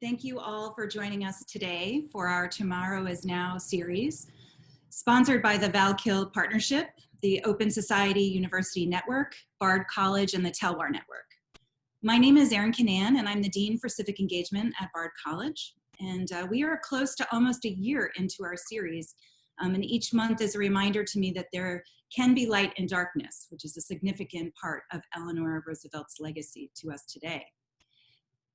Thank you all for joining us today for our Tomorrow is Now series, sponsored by the Valkill Partnership, the Open Society University Network, Bard College, and the Telwar Network. My name is Erin Canan, and I'm the Dean for Civic Engagement at Bard College. And we are close to almost a year into our series. And each month is a reminder to me that there can be light in darkness, which is a significant part of Eleanor Roosevelt's legacy to us today.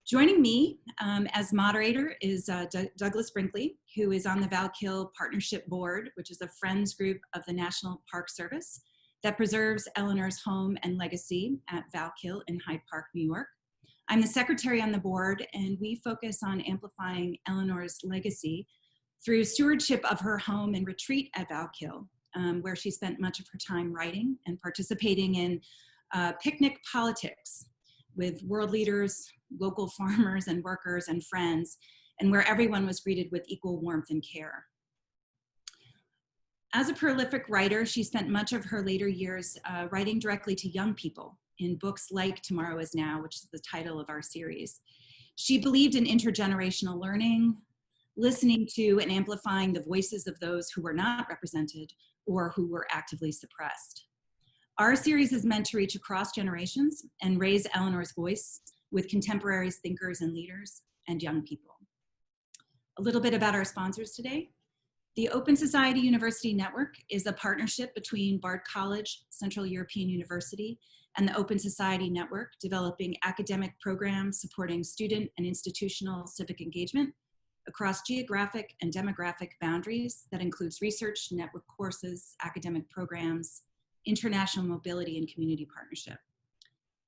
Joining me as moderator is Douglas Brinkley, who is on the Valkill Partnership Board, which is a friends group of the National Park Service that preserves Eleanor's home and legacy at Valkill in Hyde Park, New York. I'm the secretary on the board, and we focus on amplifying Eleanor's legacy through stewardship of her home and retreat at Valkill, where she spent much of her time writing and participating in picnic politics with world leaders, local farmers and workers and friends, and where everyone was greeted with equal warmth and care. As a prolific writer, she spent much of her later years writing directly to young people in books like Tomorrow is Now, which is the title of our series. She believed in intergenerational learning, listening to and amplifying the voices of those who were not represented or who were actively suppressed. Our series is meant to reach across generations and raise Eleanor's voice with contemporary thinkers and leaders and young people. A little bit about our sponsors today. The Open Society University Network is a partnership between Bard College, Central European University, and the Open Society Network, developing academic programs supporting student and institutional civic engagement across geographic and demographic boundaries that includes research, network courses, academic programs, international mobility, and community partnership.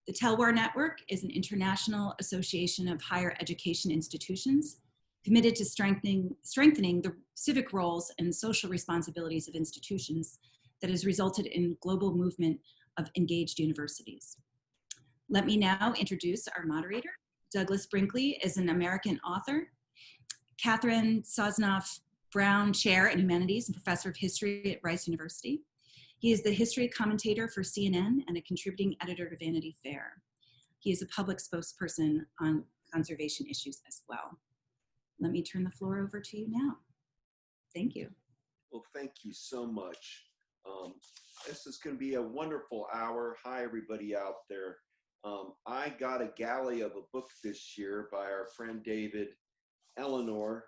The Telwar Network is an international association of higher education institutions committed to strengthening the civic roles and social responsibilities of institutions that has resulted in global movement of engaged universities. Let me now introduce our moderator. Douglas Brinkley is an American author, Catherine Sosnoff Brown Chair in Humanities and Professor of History at Rice University. He is the history commentator for CNN and a contributing editor to Vanity Fair. He is a public spokesperson on conservation issues as well. Let me turn the floor over to you now. Thank you. Well, thank you so much. This is going to be a wonderful hour. Hi, everybody out there. I got a galley of a book this year by our friend David, Eleanor.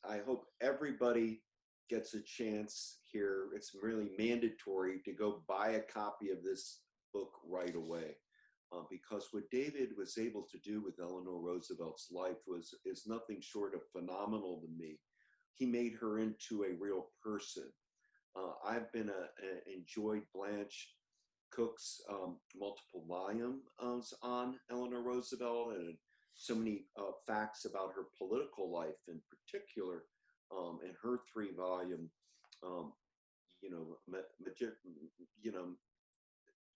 I hope everybody gets a chance here. It's really mandatory to go buy a copy of this book right away, because what David was able to do with Eleanor Roosevelt's life is nothing short of phenomenal to me. He made her into a real person. I've been enjoyed Blanche Cook's multiple volumes on Eleanor Roosevelt, and so many facts about her political life in particular, in her 3-volume,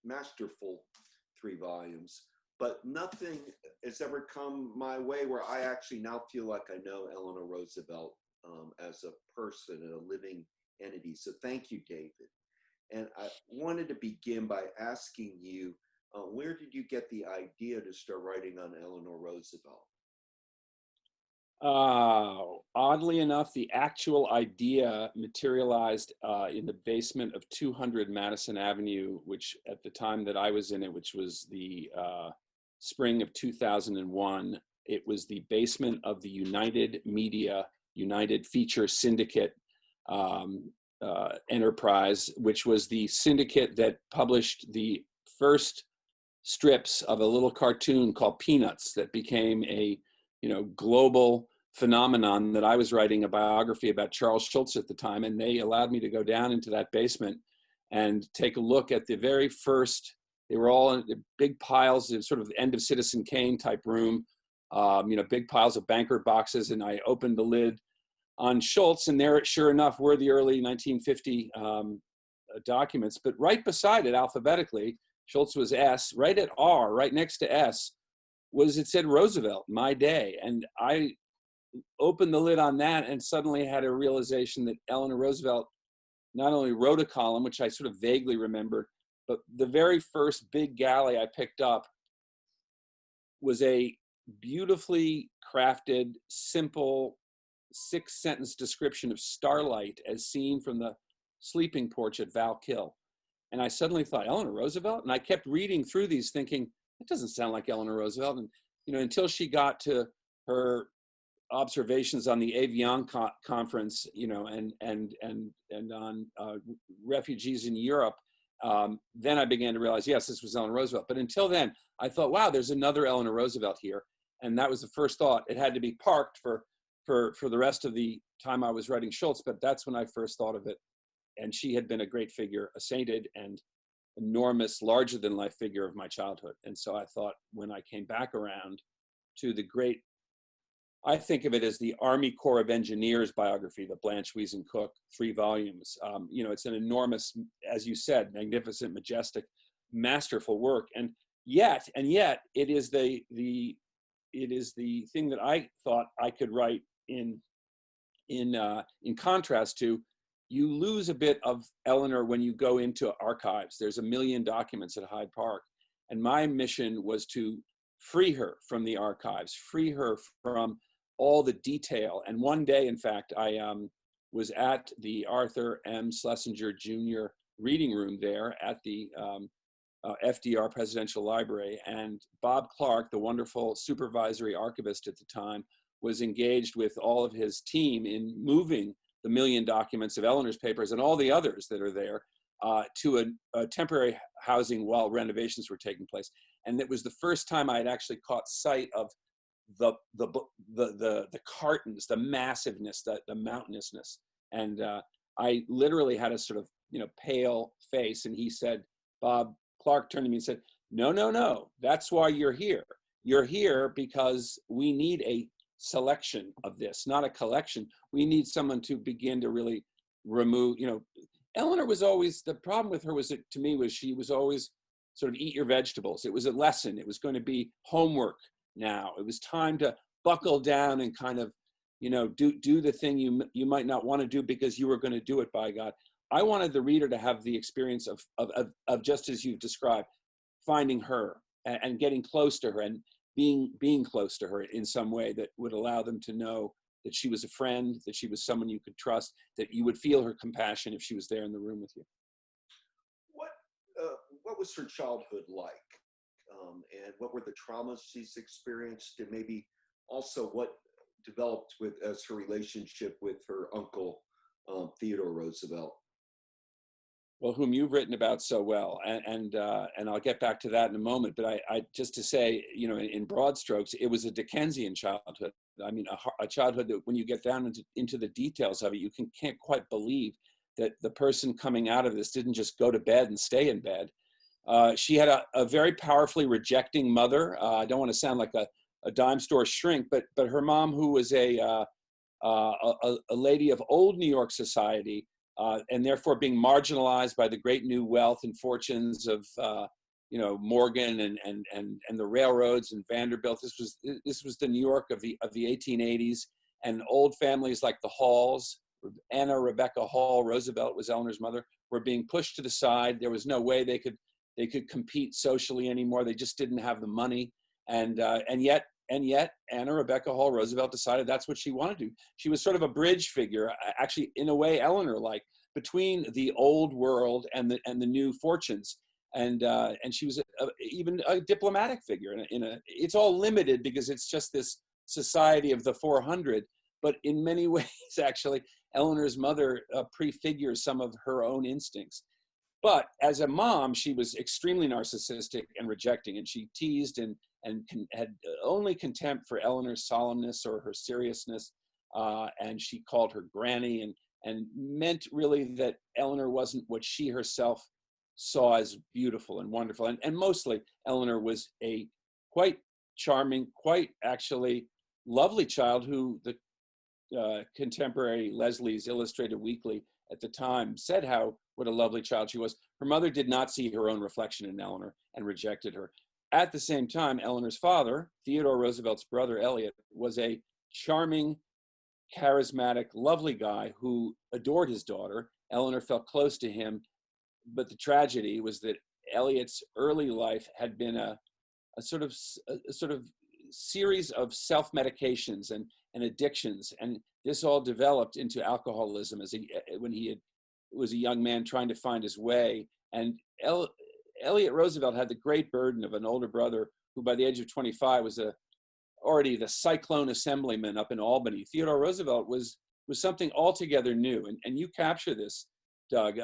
masterful 3 volumes. But nothing has ever come my way where I actually now feel like I know Eleanor Roosevelt as a person and a living entity. So thank you, David. And I wanted to begin by asking you, where did you get the idea to start writing on Eleanor Roosevelt? Oddly enough, the actual idea materialized in the basement of 200 Madison Avenue, which at the time that I was in it, which was the spring of 2001, it was the basement of the United Media, United Feature Syndicate enterprise, which was the syndicate that published the first strips of a little cartoon called Peanuts that became a global phenomenon. That I was writing a biography about Charles Schulz at the time, and they allowed me to go down into that basement and take a look at the very first. They were all in big piles, of sort of end of Citizen Kane type room, big piles of banker boxes, and I opened the lid on Schulz, and there, sure enough, were the early 1950 documents. But right beside it, alphabetically, Schulz was S. Right at R, right next to S, it said Roosevelt, my day. And I opened the lid on that and suddenly had a realization that Eleanor Roosevelt not only wrote a column, which I sort of vaguely remembered, but the very first big galley I picked up was a beautifully crafted, simple, 6-sentence description of starlight as seen from the sleeping porch at Valkill. And I suddenly thought, Eleanor Roosevelt? And I kept reading through these thinking, it doesn't sound like Eleanor Roosevelt. And, until she got to her observations on the Evian conference, and on refugees in Europe, then I began to realize, yes, this was Eleanor Roosevelt. But until then, I thought, wow, there's another Eleanor Roosevelt here. And that was the first thought. It had to be parked for the rest of the time I was writing Schultz, but that's when I first thought of it. And she had been a great figure, a sainted and enormous, larger than life figure of my childhood. And so I thought, when I came back around to the great, I think of it as the Army Corps of Engineers biography, the Blanche Wiesen-Cook, 3 volumes. It's an enormous, as you said, magnificent, majestic, masterful work. And yet it is the thing that I thought I could write in contrast to. You lose a bit of Eleanor when you go into archives. There's 1 million documents at Hyde Park. And my mission was to free her from the archives, free her from all the detail. And one day, in fact, I was at the Arthur M. Schlesinger Jr. reading room there at the FDR Presidential Library. And Bob Clark, the wonderful supervisory archivist at the time, was engaged with all of his team in moving the 1 million documents of Eleanor's papers and all the others that are there to a temporary housing while renovations were taking place. And it was the first time I had actually caught sight of the cartons, the massiveness, the mountainousness. And I literally had a sort of, pale face. And he said, Bob Clark turned to me and said, no, that's why you're here. You're here because we need a selection of this, not a collection. We need someone to begin to really remove, Eleanor was always, the problem with her was that, to me, was she was always sort of eat your vegetables. It was a lesson. It was going to be homework now. It was time to buckle down and kind of, do the thing you might not want to do because you were going to do it, by God. I wanted the reader to have the experience of just as you've described, finding her and getting close to her and being close to her in some way that would allow them to know that she was a friend, that she was someone you could trust, that you would feel her compassion if she was there in the room with you. What was her childhood like? And what were the traumas she's experienced? And maybe also what developed as her relationship with her uncle, Theodore Roosevelt? Well, whom you've written about so well, and I'll get back to that in a moment. But I just to say, in broad strokes, it was a Dickensian childhood. I mean, a childhood that, when you get down into the details of it, you can't quite believe that the person coming out of this didn't just go to bed and stay in bed. She had a very powerfully rejecting mother. I don't want to sound like a dime store shrink, but her mom, who was a lady of old New York society, and therefore being marginalized by the great new wealth and fortunes of Morgan and the railroads and Vanderbilt. This was the New York of the 1880s, and old families like the Halls, Anna Rebecca Hall Roosevelt was Eleanor's mother, were being pushed to the side. There was no way they could compete socially anymore. They just didn't have the money, and yet Anna Rebecca Hall Roosevelt decided that's what she wanted to do. She was sort of a bridge figure, actually, in a way, Eleanor-like, between the old world and the new fortunes. And she was even a diplomatic figure. It's all limited because it's just this society of the 400. But in many ways, actually, Eleanor's mother prefigures some of her own instincts. But as a mom, she was extremely narcissistic and rejecting, and she teased and had only contempt for Eleanor's solemnness or her seriousness, and she called her granny and meant really that Eleanor wasn't what she herself saw as beautiful and wonderful. And mostly, Eleanor was a quite charming, quite actually lovely child who the contemporary Leslie's Illustrated Weekly at the time said what a lovely child she was. Her mother did not see her own reflection in Eleanor and rejected her. At the same time, Eleanor's father, Theodore Roosevelt's brother, Elliot, was a charming, charismatic, lovely guy who adored his daughter. Eleanor felt close to him, but the tragedy was that Elliot's early life had been a sort of series of self-medications and addictions, and this all developed into alcoholism when he was a young man trying to find his way. And Elliot Roosevelt had the great burden of an older brother who by the age of 25 was already the cyclone assemblyman up in Albany. Theodore Roosevelt was something altogether new. And you capture this, Doug,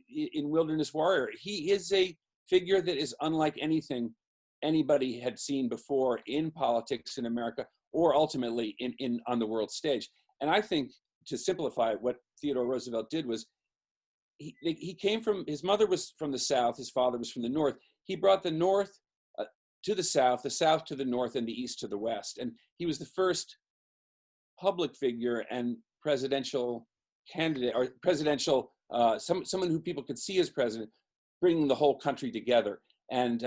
in Wilderness Warrior. He is a figure that is unlike anything anybody had seen before in politics in America, or ultimately on the world stage. And I think, to simplify it, what Theodore Roosevelt did was he came from, his mother was from the South, his father was from the North. He brought the North to the South to the North, and the East to the West. And he was the first public figure and presidential candidate, or presidential, someone who people could see as president, bringing the whole country together and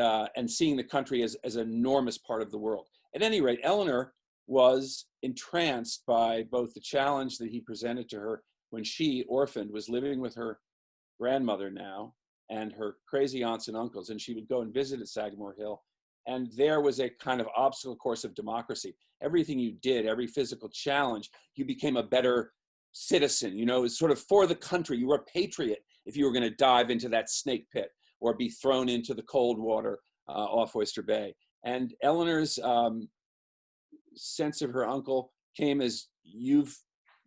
seeing the country as an enormous part of the world. At any rate, Eleanor was entranced by both the challenge that he presented to her when she, orphaned, was living with her grandmother now and her crazy aunts and uncles, and she would go and visit at Sagamore Hill. And there was a kind of obstacle course of democracy. Everything you did, every physical challenge, you became a better citizen. You know, it was sort of for the country. You were a patriot if you were going to dive into that snake pit or be thrown into the cold water off Oyster Bay. And Eleanor's sense of her uncle came, as you've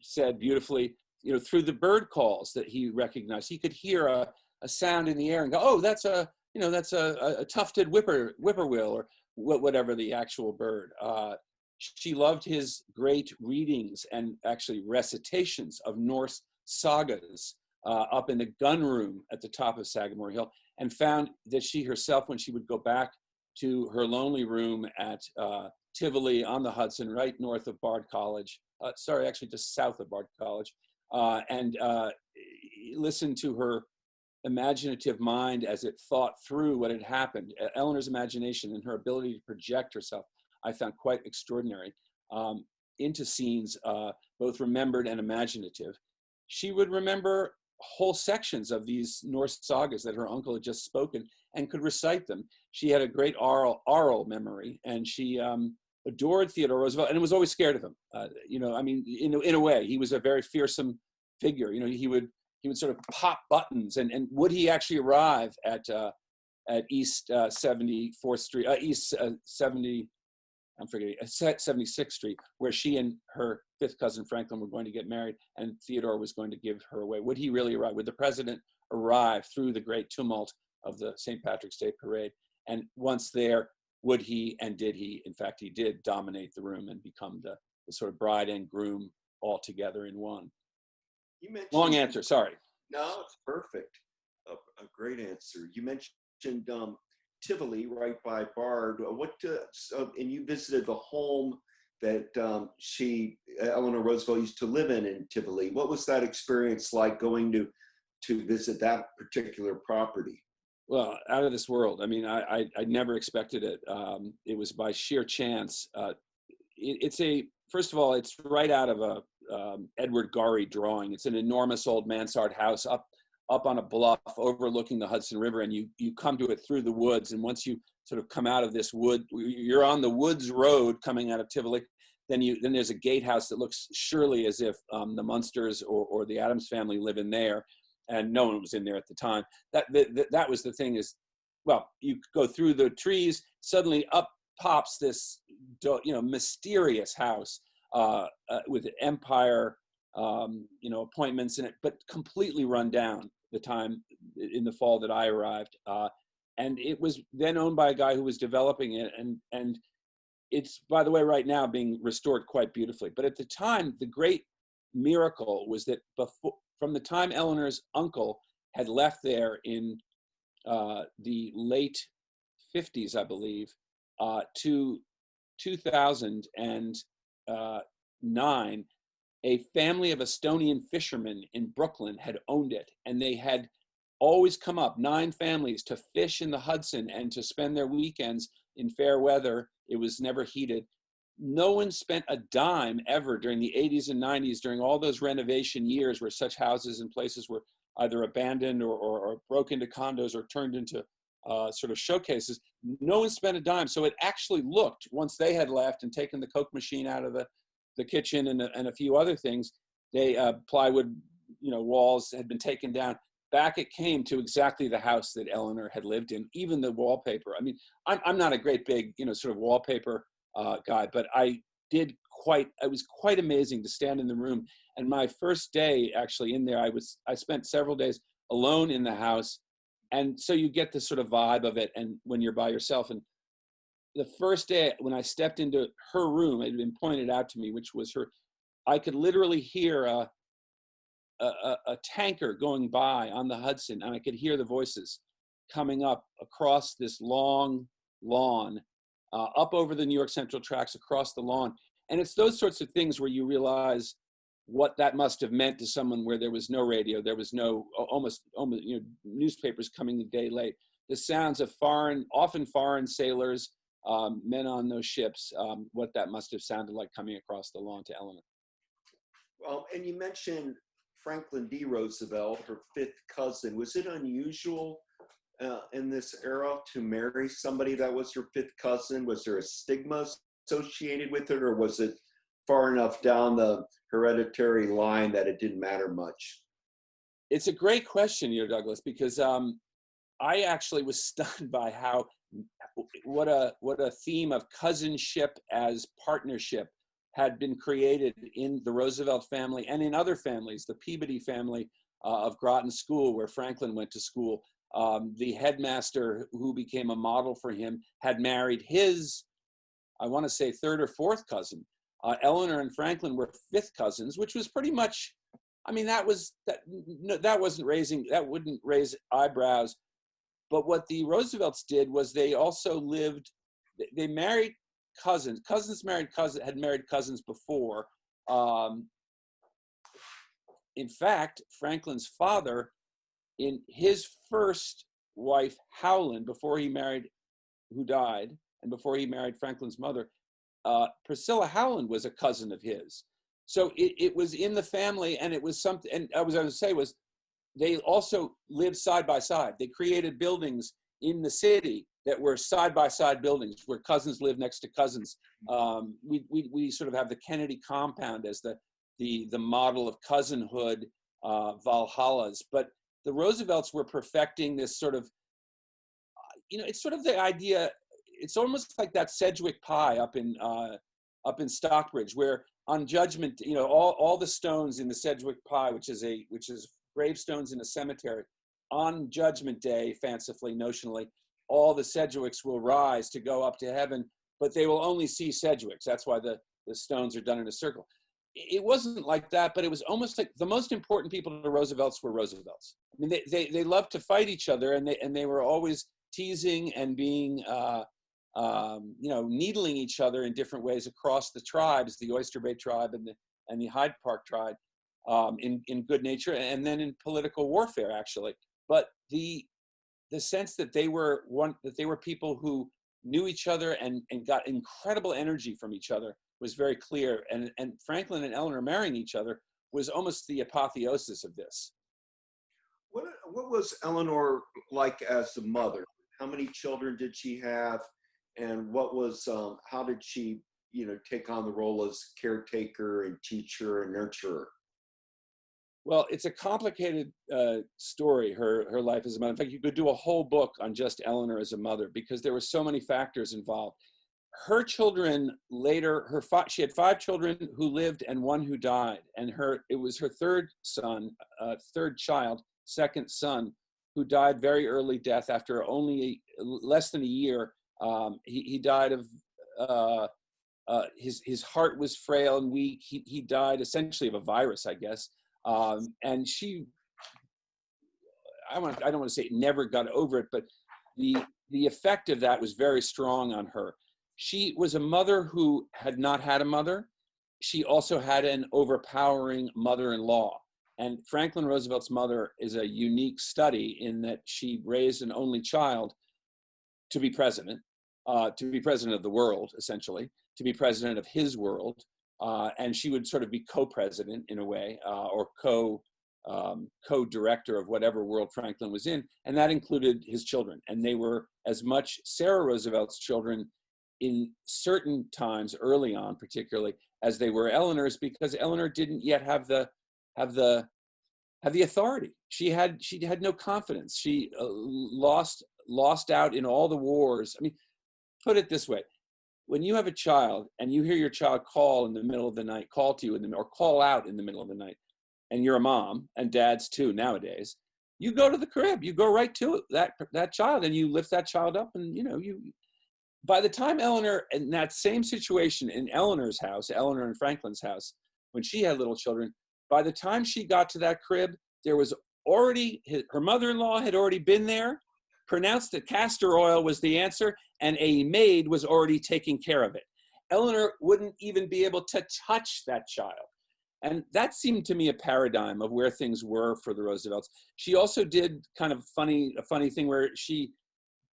said beautifully, you know, through the bird calls that he recognized. He could hear a sound in the air and go, oh, that's a tufted whippoorwill, or whatever the actual bird. She loved his great readings and actually recitations of Norse sagas up in the gun room at the top of Sagamore Hill, and found that she herself, when she would go back to her lonely room at Tivoli on the Hudson, right north of Bard College, actually just south of Bard College, and listen to her imaginative mind as it thought through what had happened. Eleanor's imagination and her ability to project herself, I found quite extraordinary, into scenes, both remembered and imaginative. She would remember whole sections of these Norse sagas that her uncle had just spoken and could recite them. She had a great oral memory, and she adored Theodore Roosevelt and was always scared of him. You know, I mean, in a way, he was a very fearsome figure. You know, he would sort of pop buttons, and would he actually arrive at East 74th Street, East 76th Street, where she and her fifth cousin Franklin were going to get married, and Theodore was going to give her away. Would he really arrive? Would the president arrive through the great tumult of the St. Patrick's Day parade? And once there, would he, and did he, in fact, he did dominate the room and become the sort of bride and groom all together in one? You mentioned, long answer, sorry. No, it's perfect. A great answer. You mentioned Tivoli, right by Bard. And you visited the home that Eleanor Roosevelt used to live in Tivoli. What was that experience like, going to visit that particular property? Well, out of this world. I mean, I never expected it. It was by sheer chance. First of all, it's right out of a Edward Gorey drawing. It's an enormous old mansard house up on a bluff overlooking the Hudson River, and you come to it through the woods. And once you sort of come out of this wood, you're on the woods road coming out of Tivoli. Then there's a gatehouse that looks surely as if the Munsters or the Addams family live in there, and no one was in there at the time. That was the thing, is, well, you go through the trees, suddenly up pops this mysterious house with empire appointments in it, but completely run down the time in the fall that I arrived. And it was then owned by a guy who was developing it, and it's, by the way, right now being restored quite beautifully. But at the time, the great miracle was that from the time Eleanor's uncle had left there in the late 50s, I believe, to 2009, a family of Estonian fishermen in Brooklyn had owned it, and they had always come up, 9 families, to fish in the Hudson and to spend their weekends in fair weather. It was never heated. No one spent a dime ever during the 80s and 90s, during all those renovation years where such houses and places were either abandoned or broke into condos or turned into sort of showcases. No one spent a dime. So it actually looked, once they had left and taken the Coke machine out of the kitchen and a few other things, they plywood, walls had been taken down. Back it came to exactly the house that Eleanor had lived in, even the wallpaper. I mean, I'm not a great big, sort of wallpaper guy, but it was quite amazing to stand in the room. And my first day actually in there, I spent several days alone in the house. And so you get this sort of vibe of it. And when you're by yourself, and the first day when I stepped into her room, it had been pointed out to me, which was I could literally hear a tanker going by on the Hudson, and I could hear the voices coming up across this long lawn, up over the New York Central tracks, across the lawn. And it's those sorts of things where you realize what that must have meant to someone where there was no radio, there was no almost newspapers coming a day late. The sounds of often foreign sailors, men on those ships, what that must have sounded like coming across the lawn to Eleanor. Well, and you mentioned Franklin D. Roosevelt, her fifth cousin. Was it unusual in this era to marry somebody that was your fifth cousin? Was there a stigma associated with it, or was it far enough down the hereditary line that it didn't matter much? It's a great question, Douglas, because I actually was stunned by what a theme of cousinship as partnership had been created in the Roosevelt family and in other families. The Peabody family of Groton School, where Franklin went to school, the headmaster who became a model for him had married his, I want to say, third or fourth cousin. Eleanor and Franklin were fifth cousins, which was pretty much, I mean, that wouldn't raise eyebrows. But what the Roosevelts did was they married cousins. Had married cousins before. In fact, Franklin's father, in his first wife, Howland, who died, and before he married Franklin's mother, Priscilla Howland was a cousin of his. So it was in the family, and it was something, and I was going to say was, they also lived side by side. They created buildings in the city that were side-by-side buildings where cousins lived next to cousins. We sort of have the Kennedy compound as the model of cousinhood, Valhallas. But the Roosevelts were perfecting this sort of, it's sort of the idea. It's almost like that Sedgwick pie up in Stockbridge, where on Judgment, all the stones in the Sedgwick pie, which is gravestones in a cemetery, on Judgment Day, fancifully, notionally, all the Sedgwicks will rise to go up to heaven, but they will only see Sedgwicks. That's why the stones are done in a circle. It wasn't like that, but it was almost like the most important people to the Roosevelts were Roosevelts. I mean, they loved to fight each other, and they were always teasing and being, needling each other in different ways across the tribes, the Oyster Bay tribe and the Hyde Park tribe, in good nature, and then in political warfare, actually. But the sense that they were people who knew each other and got incredible energy from each other was very clear. And Franklin and Eleanor marrying each other was almost the apotheosis of this. What was Eleanor like as a mother? How many children did she have? And what was, how did she, take on the role as caretaker and teacher and nurturer? Well, it's a complicated story, her life as a mother. In fact, you could do a whole book on just Eleanor as a mother, because there were so many factors involved. Her children later, she had 5 children who lived and 1 who died. And it was her third child, second son, who died very early death after only less than a year. He died of, his heart was frail and weak. He died essentially of a virus, I guess. And she, I don't want to say never got over it, but the effect of that was very strong on her. She was a mother who had not had a mother. She also had an overpowering mother-in-law. And Franklin Roosevelt's mother is a unique study in that she raised an only child to be president of the world, essentially, to be president of his world. And she would sort of be co-president in a way, or co-director of whatever world Franklin was in, and that included his children. And they were as much Sarah Roosevelt's children in certain times early on, particularly, as they were Eleanor's, because Eleanor didn't yet have the authority. She had no confidence. She lost out in all the wars. I mean, put it this way: when you have a child and you hear your child call in the middle of the night, call to you or call out in the middle of the night, and you're a mom, and dads too nowadays, you go to the crib, you go right to it, that child, and you lift that child up, and by the time Eleanor, in that same situation in Eleanor's house, Eleanor and Franklin's house, when she had little children, by the time she got to that crib, there was already, her mother-in-law had already been there, pronounced that castor oil was the answer, and a maid was already taking care of it. Eleanor wouldn't even be able to touch that child. And that seemed to me a paradigm of where things were for the Roosevelts. She also did kind of a funny thing where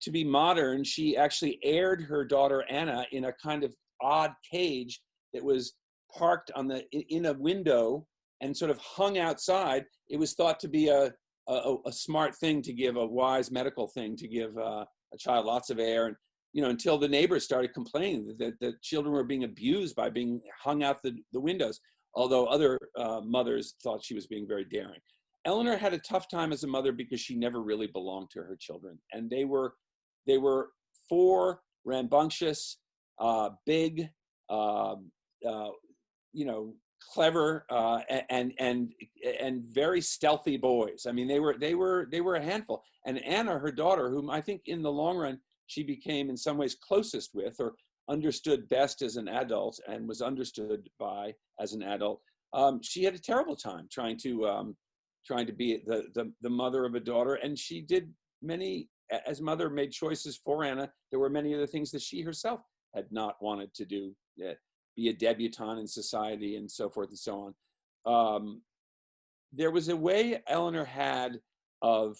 to be modern, she actually aired her daughter Anna in a kind of odd cage that was parked in a window and sort of hung outside. It was thought to be a smart thing to give, a wise medical thing to give a child lots of air. And until the neighbors started complaining that the children were being abused by being hung out the windows, although other mothers thought she was being very daring. Eleanor had a tough time as a mother because she never really belonged to her children. And they were four rambunctious, big, clever, and very stealthy boys. I mean, they were a handful. And Anna, her daughter, whom I think in the long run she became in some ways closest with, or understood best as an adult and was understood by as an adult, she had a terrible time trying to be the mother of a daughter. And she did as mother, made choices for Anna. There were many other things that she herself had not wanted to do, be a debutante in society and so forth and so on. There was a way Eleanor had of,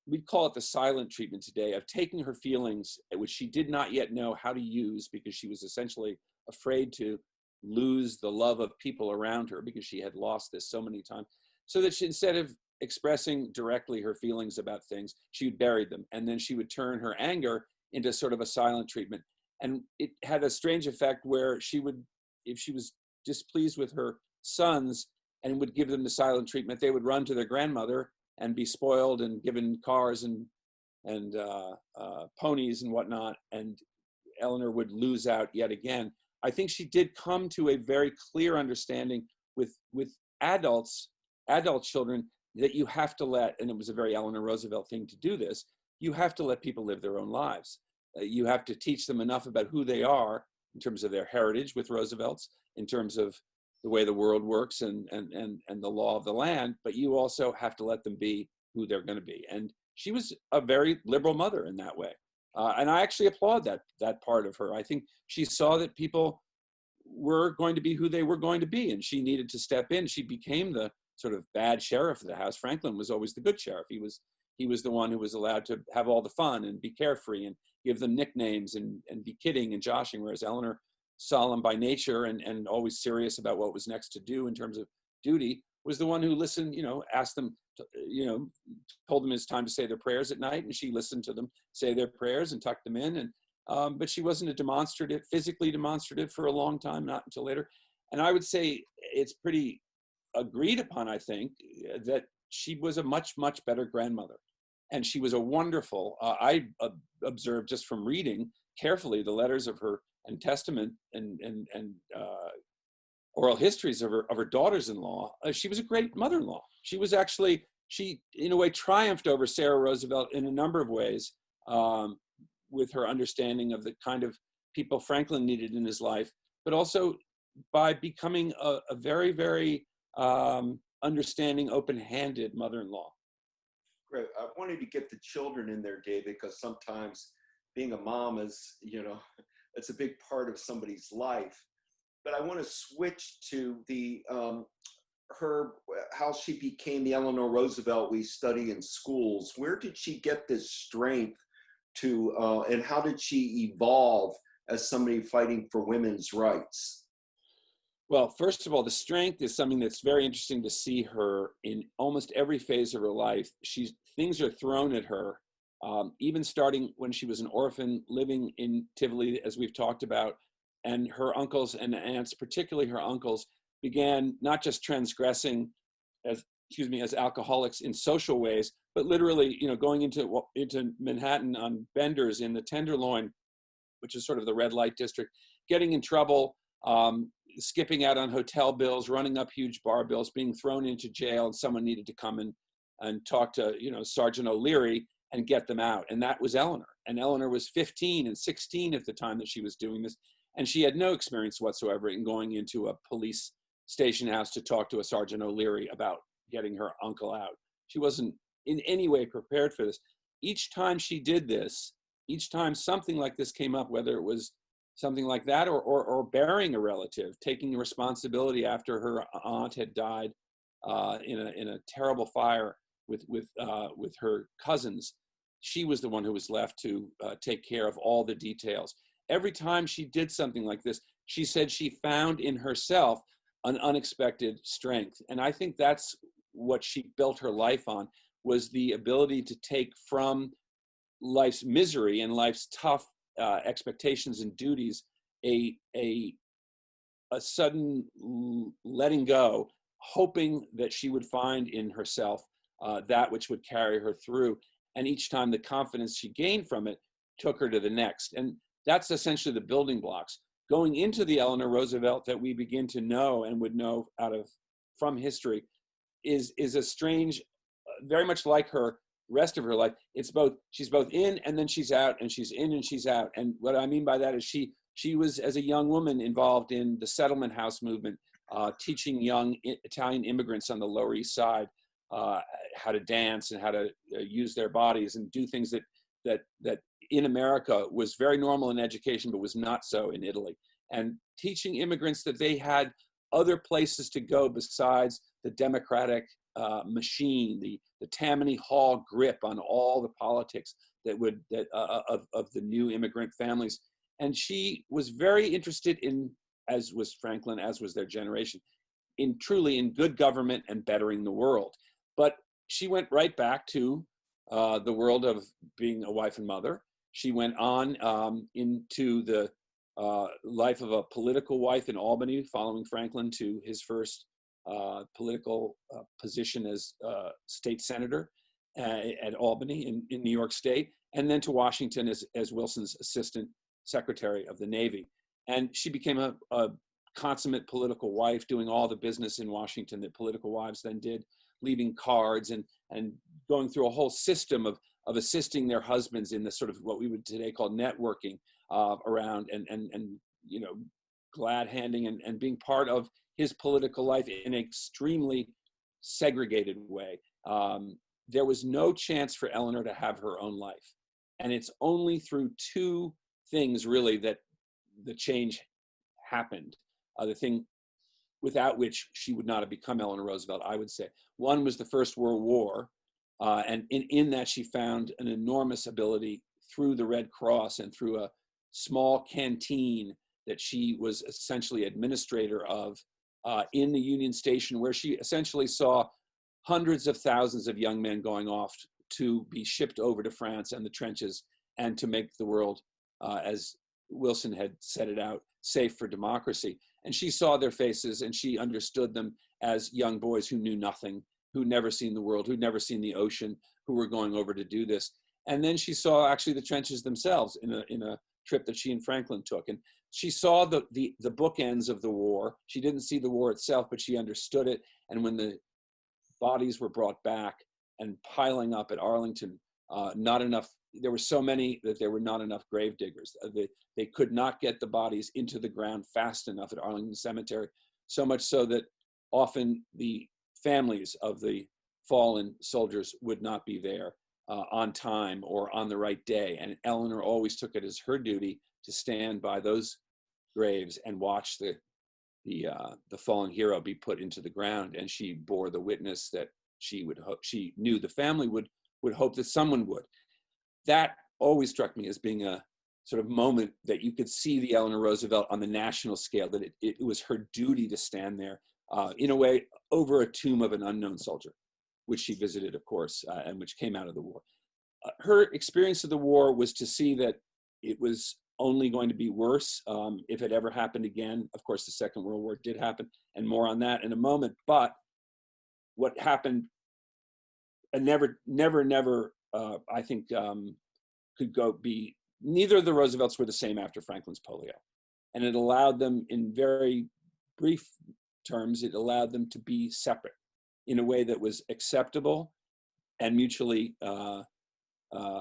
we'd call it the silent treatment today, of taking her feelings, which she did not yet know how to use because she was essentially afraid to lose the love of people around her because she had lost this so many times, so that she, instead of expressing directly her feelings about things, she would bury them, and then she would turn her anger into sort of a silent treatment. And it had a strange effect where she would, if she was displeased with her sons and would give them the silent treatment, they would run to their grandmother and be spoiled and given cars and ponies and whatnot, and Eleanor would lose out yet again. I think she did come to a very clear understanding with adult children, that you have to let, and it was a very Eleanor Roosevelt thing to do this, you have to let people live their own lives. You have to teach them enough about who they are in terms of their heritage with Roosevelt's, in terms of the way the world works and the law of the land, but you also have to let them be who they're going to be. And she was a very liberal mother in that way. And I actually applaud that part of her. I think she saw that people were going to be who they were going to be, and she needed to step in. She became the sort of bad sheriff of the house. Franklin was always the good sheriff. He was the one who was allowed to have all the fun and be carefree and give them nicknames and be kidding and joshing, whereas Eleanor, solemn by nature and always serious about what was next to do in terms of duty, was the one who listened, asked them, told them it's time to say their prayers at night, and she listened to them say their prayers and tucked them in. And but she wasn't physically demonstrative for a long time, not until later. And I would say it's pretty agreed upon, I think, that she was a much, much better grandmother. And she was a wonderful, I observed just from reading carefully the letters of her and testament and oral histories of her daughters-in-law. She was a great mother-in-law. She in a way triumphed over Sarah Roosevelt in a number of ways, with her understanding of the kind of people Franklin needed in his life, but also by becoming a very, very understanding, open-handed mother-in-law. Great. I wanted to get the children in there, David, because sometimes being a mom is, it's a big part of somebody's life. But I want to switch to the how she became the Eleanor Roosevelt we study in schools. Where did she get this strength to, and how did she evolve as somebody fighting for women's rights? Well, first of all, the strength is something that's very interesting to see her in almost every phase of her life. Things are thrown at her, even starting when she was an orphan living in Tivoli, as we've talked about, and her uncles and aunts, particularly her uncles, began not just transgressing as alcoholics in social ways, but literally, going into Manhattan on benders in the Tenderloin, which is sort of the red light district, getting in trouble, skipping out on hotel bills, running up huge bar bills, being thrown into jail, and someone needed to come and talk to, Sergeant O'Leary and get them out. And that was Eleanor. And Eleanor was 15 and 16 at the time that she was doing this. And she had no experience whatsoever in going into a police station house to talk to a Sergeant O'Leary about getting her uncle out. She wasn't in any way prepared for this. Each time she did this, each time something like this came up, whether it was something like that or burying a relative, taking responsibility after her aunt had died in a terrible fire with her cousins, she was the one who was left to take care of all the details. Every time she did something like this, she said she found in herself an unexpected strength. And I think that's what she built her life on, was the ability to take from life's misery and life's tough expectations and duties a sudden letting go, hoping that she would find in herself that which would carry her through. And each time the confidence she gained from it took her to the next. And that's essentially the building blocks. Going into the Eleanor Roosevelt that we begin to know and would know from history is a strange, very much like her rest of her life. She's both in and then she's out, and she's in and she's out. And what I mean by that is she was, as a young woman, involved in the settlement house movement, teaching young Italian immigrants on the Lower East Side how to dance and how to use their bodies and do things that in America was very normal in education, but was not so in Italy. And teaching immigrants that they had other places to go besides the democratic machine, the Tammany Hall grip on all the politics of the new immigrant families. And she was very interested in, as was Franklin, as was their generation, truly in good government and bettering the world. But she went right back to the world of being a wife and mother. She went on into the life of a political wife in Albany, following Franklin to his first political position as state senator at Albany in New York State, and then to Washington as Wilson's assistant secretary of the Navy. And she became a consummate political wife, doing all the business in Washington that political wives then did, leaving cards and going through a whole system of assisting their husbands in the sort of what we would today call networking around and glad handing and being part of his political life in an extremely segregated way. There was no chance for Eleanor to have her own life. And it's only through two things really that the change happened. The thing without which she would not have become Eleanor Roosevelt, I would say. One was the First World War. And in that she found an enormous ability through the Red Cross and through a small canteen that she was essentially administrator of in the Union Station, where she essentially saw hundreds of thousands of young men going off to be shipped over to France and the trenches and to make the world, as Wilson had set it out, safe for democracy. And she saw their faces and she understood them as young boys who knew nothing, who'd never seen the world, who'd never seen the ocean, who were going over to do this. And then she saw actually the trenches themselves in a trip that she and Franklin took. And she saw the bookends of the war. She didn't see the war itself, but she understood it. And when the bodies were brought back and piling up at Arlington, there were so many that there were not enough grave diggers. They could not get the bodies into the ground fast enough at Arlington Cemetery, so much so that often the families of the fallen soldiers would not be there on time or on the right day. And Eleanor always took it as her duty to stand by those graves and watch the fallen hero be put into the ground. And she bore the witness that she knew the family would hope that someone would. That always struck me as being a sort of moment that you could see the Eleanor Roosevelt on the national scale, that it was her duty to stand there in a way over a tomb of an unknown soldier, which she visited, of course, and which came out of the war. Her experience of the war was to see that it was only going to be worse if it ever happened again. Of course, the Second World War did happen, and more on that in a moment. But what happened, and never, I think, could be, neither of the Roosevelts were the same after Franklin's polio. And it allowed them, in very brief terms, it allowed them to be separate in a way that was acceptable and mutually,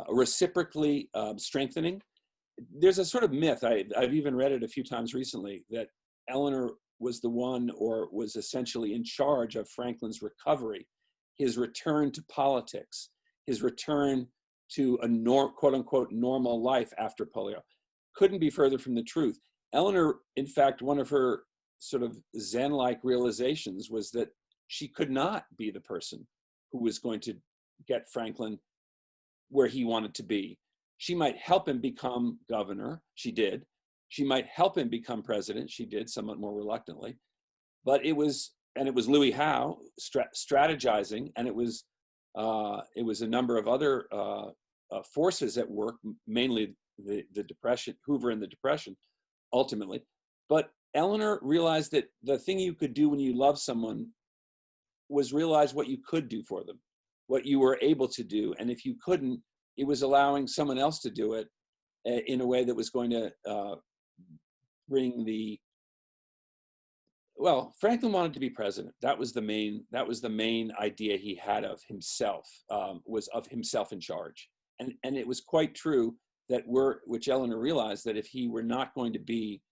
reciprocally strengthening. There's a sort of myth, I've even read it a few times recently, that Eleanor was the one, or was essentially in charge of Franklin's recovery, his return to politics, his return to a quote unquote normal life after polio. Couldn't be further from the truth. Eleanor, in fact, one of her sort of Zen-like realizations was that she could not be the person who was going to get Franklin where he wanted to be. She might help him become governor, she did. She might help him become president, she did, somewhat more reluctantly. But it was Louis Howe strategizing, and it was a number of other forces at work, mainly the Depression, Hoover and the Depression, ultimately. But Eleanor realized that the thing you could do when you love someone was realize what you could do for them, what you were able to do. And if you couldn't, it was allowing someone else to do it in a way that was going to bring the, well, Franklin wanted to be president. That was the main idea he had of himself, was of himself in charge. And it was quite true that which Eleanor realized, that if he were not going to be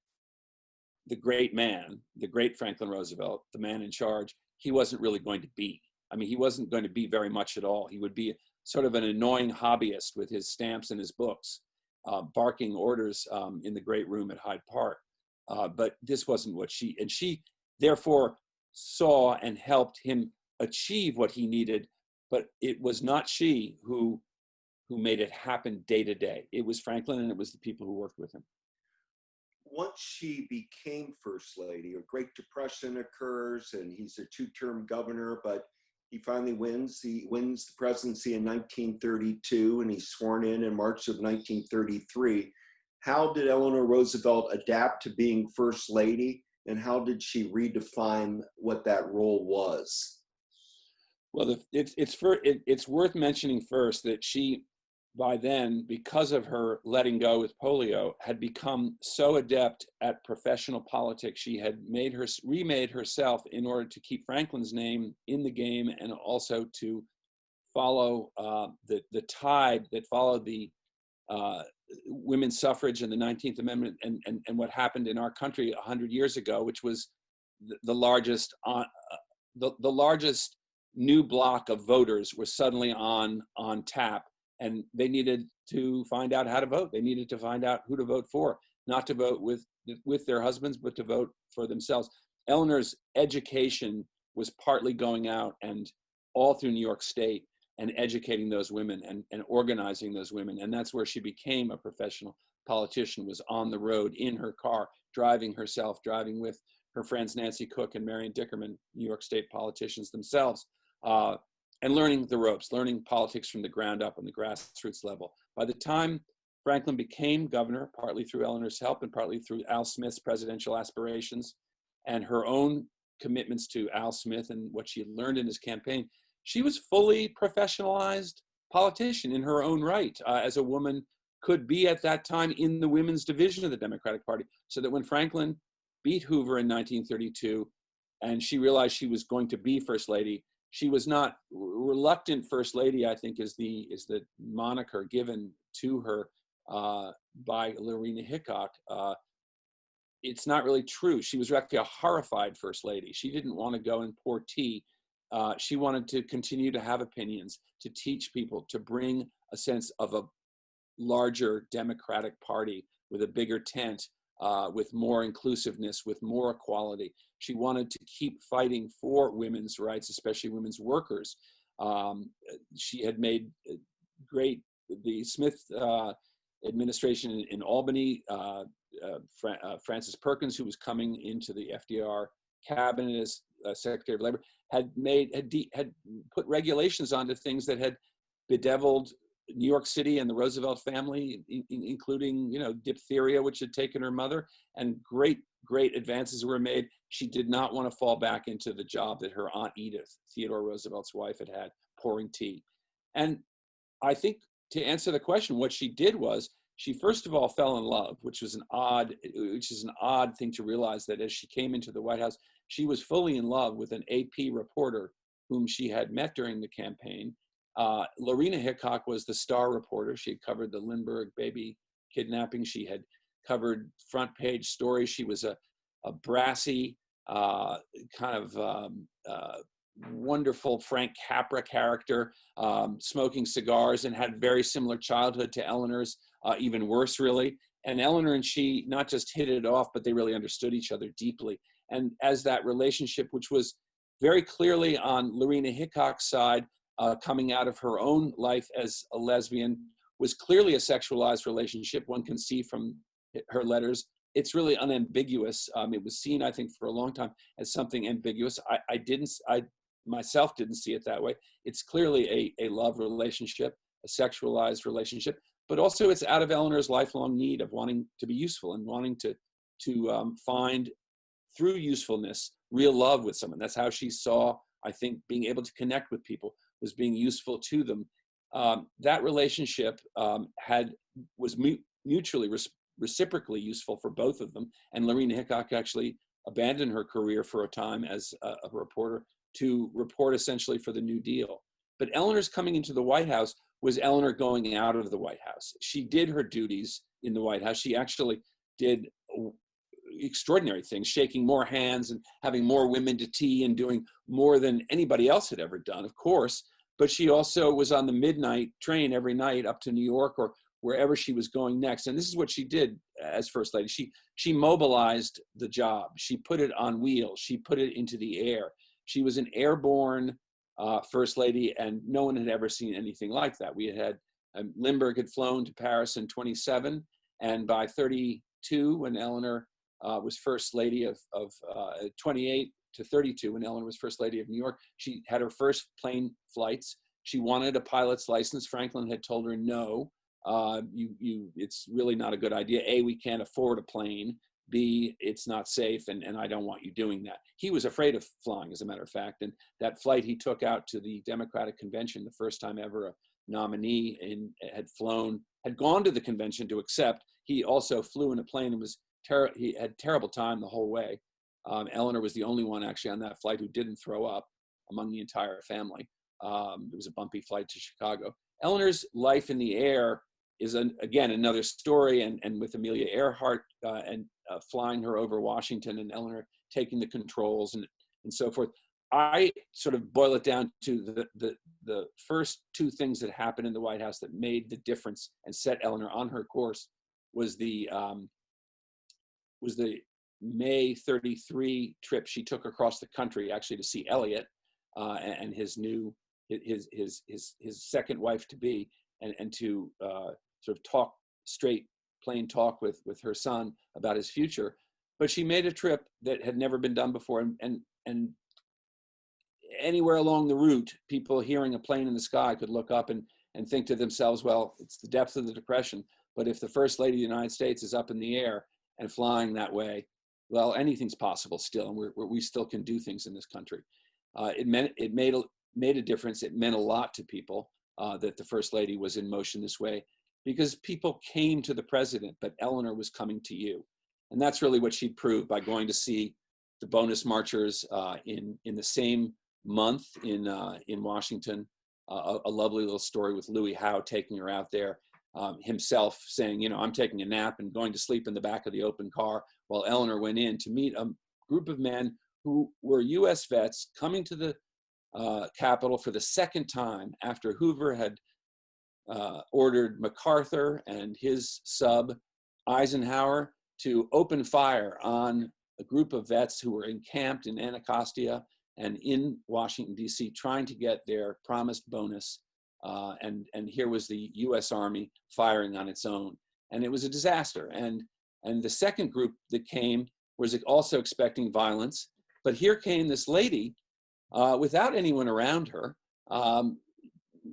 the great man, the great Franklin Roosevelt, the man in charge, he wasn't really going to be. I mean, he wasn't going to be very much at all. He would be sort of an annoying hobbyist with his stamps and his books, barking orders in the great room at Hyde Park. But this wasn't what she therefore saw and helped him achieve what he needed. But it was not she who made it happen day to day. It was Franklin, and it was the people who worked with him. Once she became First Lady, a Great Depression occurs, and he's a two-term governor, but he finally wins. He wins the presidency in 1932, and he's sworn in March of 1933. How did Eleanor Roosevelt adapt to being First Lady, and how did she redefine what that role was? Well, it's worth mentioning first that she, by then, because of her letting go with polio, had become so adept at professional politics. She had remade herself in order to keep Franklin's name in the game, and also to follow the tide that followed the women's suffrage and the 19th Amendment, and what happened in our country 100 years ago, which was the largest new block of voters was suddenly on tap. And they needed to find out how to vote. They needed to find out who to vote for, not to vote with their husbands, but to vote for themselves. Eleanor's education was partly going out and all through New York State and educating those women and organizing those women. And that's where she became a professional politician, was on the road in her car, driving with her friends Nancy Cook and Marion Dickerman, New York State politicians themselves. And learning the ropes, learning politics from the ground up on the grassroots level. By the time Franklin became governor, partly through Eleanor's help and partly through Al Smith's presidential aspirations and her own commitments to Al Smith and what she had learned in his campaign, she was fully professionalized politician in her own right, as a woman could be at that time in the women's division of the Democratic Party. So that when Franklin beat Hoover in 1932 and she realized she was going to be First Lady, she was not reluctant First Lady, I think is the moniker given to her by Lorena Hickok. It's not really true. She was actually a horrified First Lady. She didn't want to go and pour tea. She wanted to continue to have opinions, to teach people, to bring a sense of a larger Democratic Party with a bigger tent, with more inclusiveness, with more equality. She wanted to keep fighting for women's rights, especially women's workers. She had made the Smith administration in Albany, Francis Perkins, who was coming into the FDR cabinet as Secretary of Labor, had put regulations onto things that had bedeviled New York City and the Roosevelt family, including, diphtheria, which had taken her mother, and great advances were made. She did not want to fall back into the job that her Aunt Edith, Theodore Roosevelt's wife, had, pouring tea. And I think, to answer the question, what she did was she first of all fell in love, which is an odd thing to realize, that as she came into the White House, she was fully in love with an AP reporter whom she had met during the campaign. Lorena Hickok was the star reporter. She had covered the Lindbergh baby kidnapping. She had covered front page stories. She was a brassy, wonderful Frank Capra character, smoking cigars, and had very similar childhood to Eleanor's, even worse, really. And Eleanor and she not just hit it off, but they really understood each other deeply. And as that relationship, which was very clearly on Lorena Hickok's side, coming out of her own life as a lesbian, was clearly a sexualized relationship. One can see from her letters. It's really unambiguous. It was seen, I think, for a long time as something ambiguous. I myself didn't see it that way. It's clearly a love relationship, a sexualized relationship, but also it's out of Eleanor's lifelong need of wanting to be useful and wanting to find, through usefulness, real love with someone. That's how she saw, I think, being able to connect with people was being useful to them. That relationship was mutually reciprocally useful for both of them. And Lorena Hickok actually abandoned her career for a time as a reporter to report essentially for the New Deal. But Eleanor's coming into the White House was Eleanor going out of the White House. She did her duties in the White House. She actually did extraordinary things, shaking more hands and having more women to tea and doing more than anybody else had ever done, of course. But she also was on the midnight train every night up to New York or wherever she was going next. And this is what she did as First Lady. She mobilized the job. She put it on wheels. She put it into the air. She was an airborne First Lady, and no one had ever seen anything like that. We had Lindbergh had flown to Paris in 27, and by 32, when Eleanor was First Lady of 28 to 32, when Eleanor was First Lady of New York, she had her first plane flights. She wanted a pilot's license. Franklin had told her, no, it's really not a good idea. A, we can't afford a plane. B, it's not safe, and I don't want you doing that. He was afraid of flying, as a matter of fact, and that flight he took out to the Democratic Convention, the first time ever a nominee had gone to the convention to accept. He also flew in a plane and he had terrible time the whole way. Eleanor was the only one actually on that flight who didn't throw up among the entire family. It was a bumpy flight to Chicago. Eleanor's life in the air is, again, another story, and with Amelia Earhart and flying her over Washington and Eleanor taking the controls and so forth. I sort of boil it down to the first two things that happened in the White House that made the difference and set Eleanor on her course was the May 33 trip she took across the country actually to see Eliot and his second wife to be, and to sort of talk straight, plain talk with her son about his future. But she made a trip that had never been done before, and anywhere along the route, people hearing a plane in the sky could look up and think to themselves, well, it's the depth of the Depression, but if the First Lady of the United States is up in the air and flying that way, well, anything's possible still, and we still can do things in this country. It made a difference. It meant a lot to people that the First Lady was in motion this way, because people came to the president, but Eleanor was coming to you. And that's really what she proved by going to see the bonus marchers in the same month in Washington. A lovely little story with Louis Howe taking her out there, himself saying, I'm taking a nap and going to sleep in the back of the open car, while Eleanor went in to meet a group of men who were U.S. vets coming to the Capitol for the second time after Hoover had ordered MacArthur and his sub Eisenhower to open fire on a group of vets who were encamped in Anacostia and in Washington, D.C., trying to get their promised bonus. And here was the U.S. Army firing on its own. and it was a disaster. And the second group that came was also expecting violence, but here came this lady without anyone around her,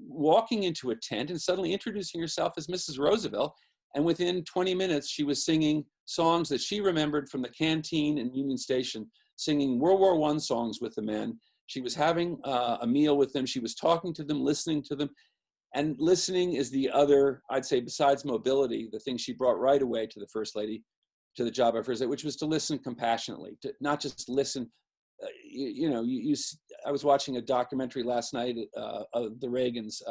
walking into a tent and suddenly introducing herself as Mrs. Roosevelt. And within 20 minutes, she was singing songs that she remembered from the canteen in Union Station, singing World War I songs with the men. She was having a meal with them. She was talking to them, listening to them. And listening is the other, I'd say, besides mobility, the thing she brought right away to the First Lady, to the job of First Lady, which was to listen compassionately, to not just listen. I was watching a documentary last night of the Reagans,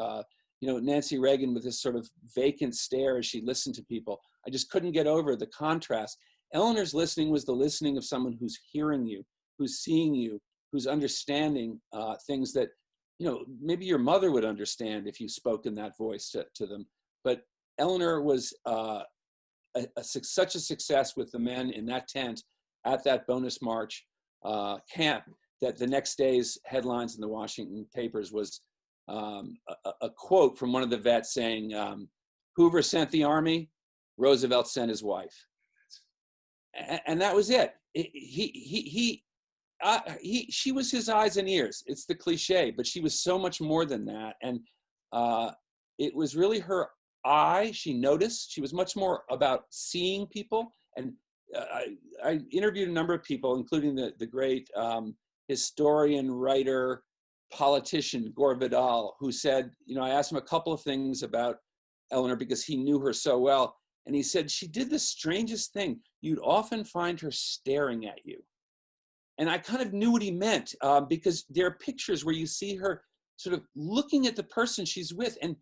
Nancy Reagan with this sort of vacant stare as she listened to people. I just couldn't get over the contrast. Eleanor's listening was the listening of someone who's hearing you, who's seeing you, who's understanding things that, maybe your mother would understand if you spoke in that voice to them. But Eleanor was such a success with the men in that tent at that bonus march camp that the next day's headlines in the Washington papers was a quote from one of the vets saying, Hoover sent the army, Roosevelt sent his wife. And that was it. She was his eyes and ears. It's the cliche, but she was so much more than that. And it was really her eye. She noticed. She was much more about seeing people. And I interviewed a number of people, including the great historian, writer, politician, Gore Vidal, who said, I asked him a couple of things about Eleanor because he knew her so well. And he said, she did the strangest thing. You'd often find her staring at you. And I kind of knew what he meant because there are pictures where you see her sort of looking at the person she's with, and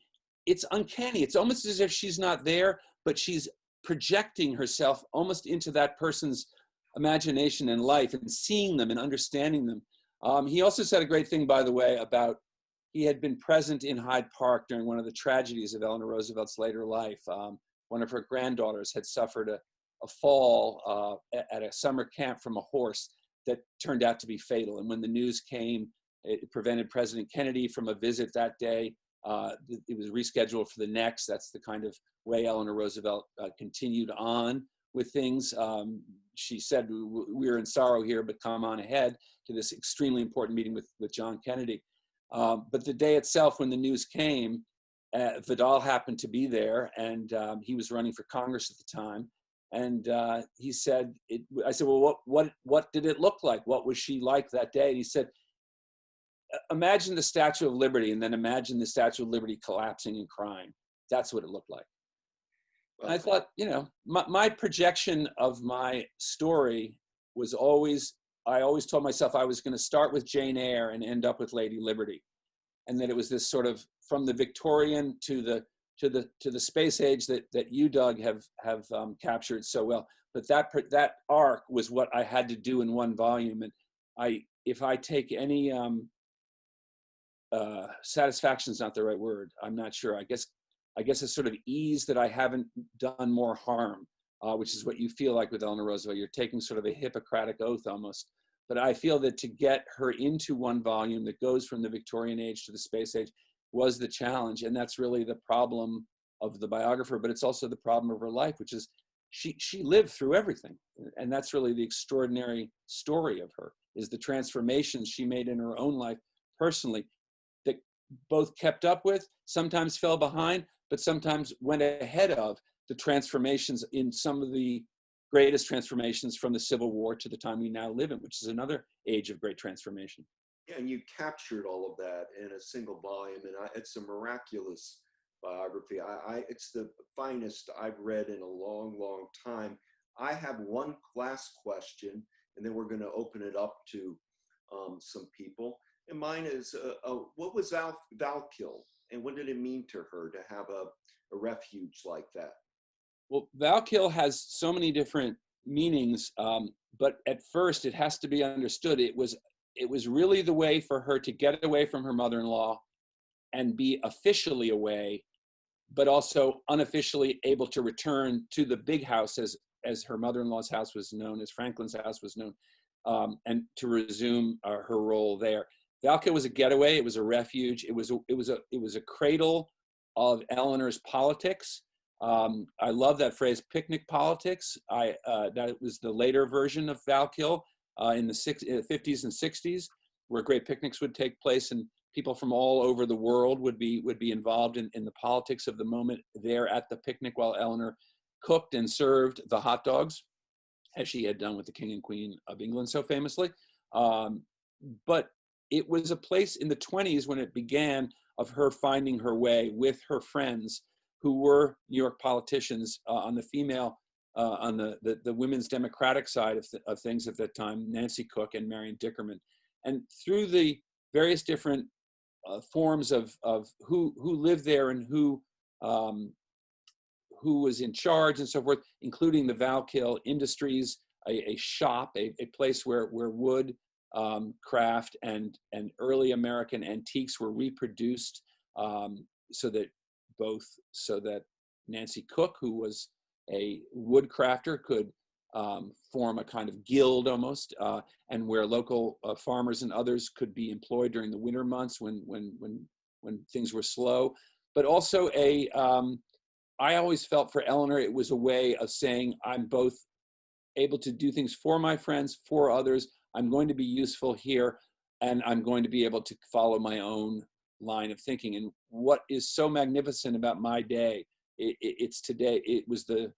it's uncanny. It's almost as if she's not there, but she's projecting herself almost into that person's imagination and life and seeing them and understanding them. He also said a great thing, by the way, about he had been present in Hyde Park during one of the tragedies of Eleanor Roosevelt's later life. One of her granddaughters had suffered a fall at a summer camp from a horse that turned out to be fatal. And when the news came, it prevented President Kennedy from a visit that day. It was rescheduled for the next. That's the kind of way Eleanor Roosevelt continued on with things. She said, we're in sorrow here, but come on ahead to this extremely important meeting with John Kennedy. But the day itself, when the news came, Vidal happened to be there, and he was running for Congress at the time. And he said, I said, well, what did it look like? What was she like that day? And he said, imagine the Statue of Liberty, and then imagine the Statue of Liberty collapsing and crying. That's what it looked like. And I thought, my projection of my story was I always told myself I was going to start with Jane Eyre and end up with Lady Liberty. And that it was this sort of from the Victorian to the space age that you, Doug, have captured so well. But that arc was what I had to do in one volume. And if I take any satisfaction is not the right word. I'm not sure. I guess it's sort of ease that I haven't done more harm, which is what you feel like with Eleanor Roosevelt. You're taking sort of a Hippocratic oath almost. But I feel that to get her into one volume that goes from the Victorian age to the space age was the challenge. And that's really the problem of the biographer, but it's also the problem of her life, which is she lived through everything. And that's really the extraordinary story of her, is the transformations she made in her own life personally that both kept up with, sometimes fell behind, but sometimes went ahead of the transformations in some of the greatest transformations from the Civil War to the time we now live in, which is another age of great transformation. Yeah, and you captured all of that in a single volume, and it's a miraculous biography. It's the finest I've read in a long, long time. I have one last question, and then we're going to open it up to some people. And mine is, what was Valkill, and what did it mean to her to have a refuge like that? Well, Valkill has so many different meanings, but at first it has to be understood. It was really the way for her to get away from her mother-in-law and be officially away, but also unofficially able to return to the big house as her mother-in-law's house was known, as Franklin's house was known, and to resume her role there. Valkill was a getaway. It was a refuge. It was a cradle of Eleanor's politics. I love that phrase, picnic politics. That was the later version of Valkill in the 50s and 60s, where great picnics would take place and people from all over the world would be involved in the politics of the moment there at the picnic, while Eleanor cooked and served the hot dogs, as she had done with the King and Queen of England so famously. But it was a place in the 20s when it began of her finding her way with her friends who were New York politicians on the female, on the women's Democratic side of things at that time, Nancy Cook and Marion Dickerman. And through the various different forms of who lived there and who was in charge and so forth, including the Valkill Industries, a shop, a place where wood, craft, and early American antiques were reproduced, so that Nancy Cook, who was a wood crafter, could form a kind of guild almost, and where local farmers and others could be employed during the winter months when things were slow. But also I always felt for Eleanor, it was a way of saying, I'm both able to do things for my friends, for others. I'm going to be useful here, and I'm going to be able to follow my own line of thinking. And what is so magnificent about my day, it's today, it was the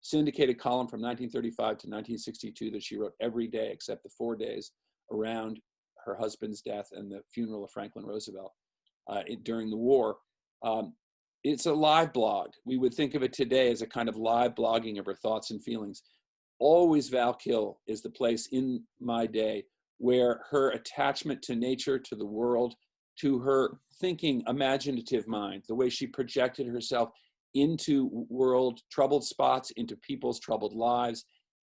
syndicated column from 1935 to 1962 that she wrote every day except the 4 days around her husband's death and the funeral of Franklin Roosevelt during the war. It's a live blog. We would think of it today as a kind of live blogging of her thoughts and feelings. Always Valkill is the place in my day where her attachment to nature, to the world, to her thinking, imaginative mind, the way she projected herself into world troubled spots, into people's troubled lives.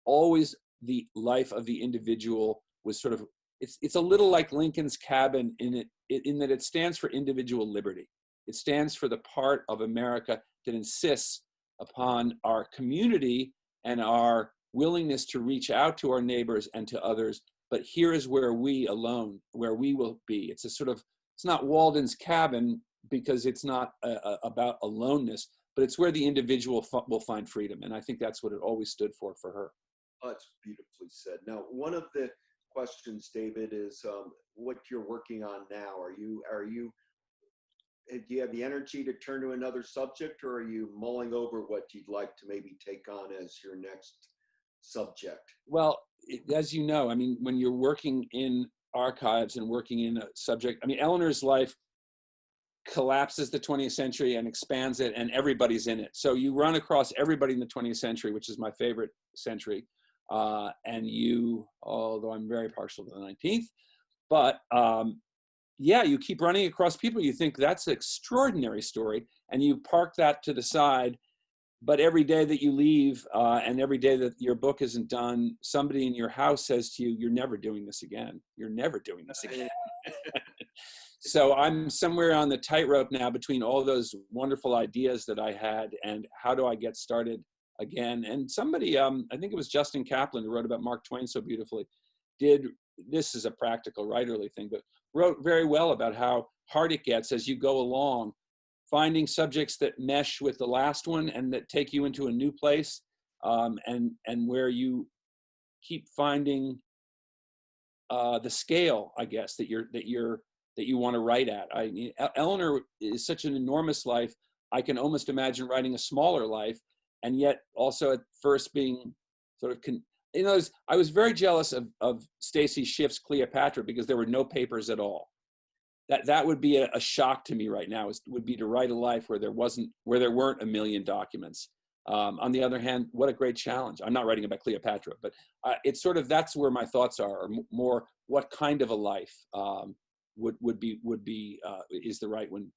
Always the life of the individual was sort of, it's a little like Lincoln's Cabin in that it stands for individual liberty. It stands for the part of America that insists upon our community and our willingness to reach out to our neighbors and to others. But here is where we alone, where we will be. It's a sort of, it's not Walden's Cabin because it's not about aloneness, but it's where the individual will find freedom. And I think that's what it always stood for her. Oh, it's beautifully said. Now, one of the questions, David, is what you're working on now. Do you have the energy to turn to another subject, or are you mulling over what you'd like to maybe take on as your next subject? Well, as you know, I mean, when you're working in archives and working in a subject, I mean, Eleanor's life collapses the 20th century and expands it, and everybody's in it. So you run across everybody in the 20th century, which is my favorite century. And although I'm very partial to the 19th, but yeah, you keep running across people. You think that's an extraordinary story, and you park that to the side. But every day that you leave, and every day that your book isn't done, somebody in your house says to you, "You're never doing this again. You're never doing this again." So I'm somewhere on the tightrope now between all those wonderful ideas that I had and how do I get started again. And somebody, I think it was Justin Kaplan, who wrote about Mark Twain so beautifully, this is a practical writerly thing, but wrote very well about how hard it gets as you go along, finding subjects that mesh with the last one and that take you into a new place, and where you keep finding the scale, I guess, that you want to write at. I mean, Eleanor is such an enormous life. I can almost imagine writing a smaller life, and yet also at first being sort of, I was very jealous of Stacy Schiff's Cleopatra because there were no papers at all. That would be a shock to me right now. Would be to write a life where there weren't a million documents. On the other hand, what a great challenge. I'm not writing about Cleopatra, but it's sort of, that's where my thoughts are more what kind of a life is the right one.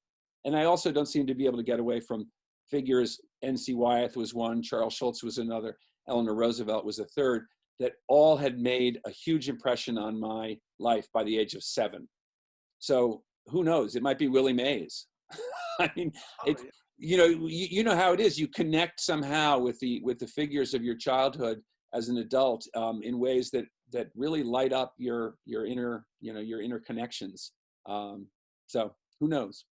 And I also don't seem to be able to get away from figures. N.C. Wyeth was one, Charles Schultz was another, Eleanor Roosevelt was a third, that all had made a huge impression on my life by the age of 7. So who knows? It might be Willie Mays. I mean, you know how it is. You connect somehow with the figures of your childhood as an adult in ways that really light up your inner connections. So who knows?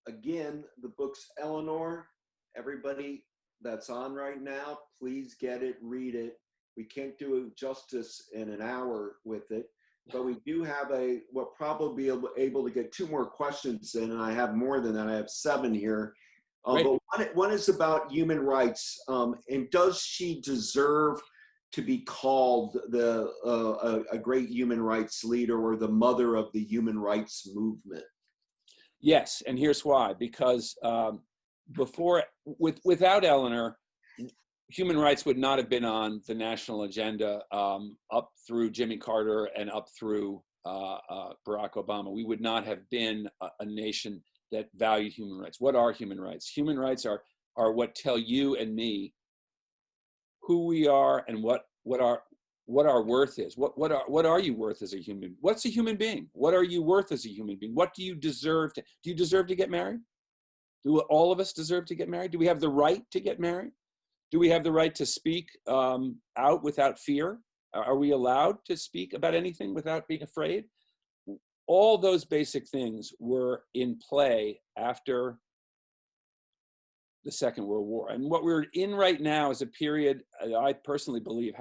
Again, the book's Eleanor, everybody that's on right now, please get it, read it. We can't do it justice in an hour with it, but we do have we'll probably be able to get 2 more questions in, and I have more than that. I have 7 here. But one is about human rights, and does she deserve to be called a great human rights leader or the mother of the human rights movement? Yes, and here's why. Because without Eleanor, human rights would not have been on the national agenda up through Jimmy Carter and up through Barack Obama. We would not have been a nation that valued human rights. What are human rights? Human rights are what tell you and me who we are and what our worth is. What are you worth as a human? What's a human being? What are you worth as a human being? What do you deserve to? Do you deserve to get married? Do all of us deserve to get married? Do we have the right to get married? Do we have the right to speak out without fear? Are we allowed to speak about anything without being afraid? All those basic things were in play after the Second World War. And what we're in right now is a period I personally believe